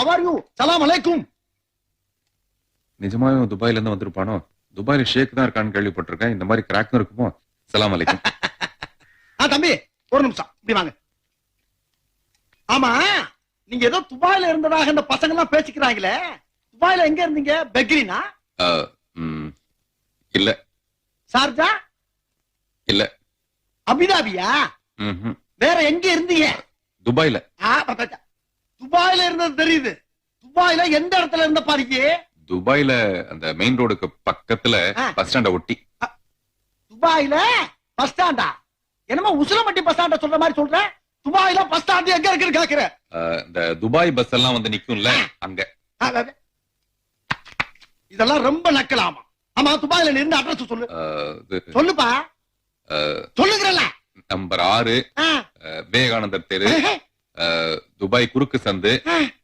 how are you? சலாம் அலைக்கும். நிஜமாவே துபாயில இருந்து வந்திருப்பானோ? துபாயில ஷேக் தான் இருக்கான்னு கேள்விப்பட்டிருக்கேன். இந்த மாதிரி கிராக் இருக்குமோ? சலாம் அலைக்கும். தம்பி ஒரு நிமிஷம் இப்படி வாங்க. ஆமா, நீங்க ஏதோ துபாயில இருந்ததாக இந்த பசங்க எல்லாம் பேசிக்கிறாங்களே, துபாயில எங்க இருந்தீங்க? பெக்ரினா? இல்ல. சார்ஜா? இல்ல. அபிதாபியா? வேற எங்க இருந்தீங்க? துபாயில. துபாயில இருந்தது தெரியுது. துபாயில எந்த இடத்துல இருந்த பாருங்க? துபாயில அந்த மெயின் ரோடுக்கு பக்கத்துல பஸ் ஸ்டாண்ட ஒட்டி. துபாயில பஸ் ஸ்டாண்டா? என்னமோ உசிலம்பட்டி பஸ் ஸ்டாண்ட சொல்ற மாதிரி சொல்ற. துபாயில பஸ் ஸ்டாண்ட் எங்க இருக்குன்னு கேக்குற? இந்த துபாய் பஸ் எல்லாம் வந்து நிக்கும்ல அங்க. இதெல்லாம் ரொம்ப நக்கலாமா? ஆமா, துபாயில நின்று அட்ரஸ் சொல்லு. சொல்லுப்பா. சொல்லுங்கறல. நம்பர் 6 விவேகானந்தர் தெரு, துபாய் குறுக்கு சந்து,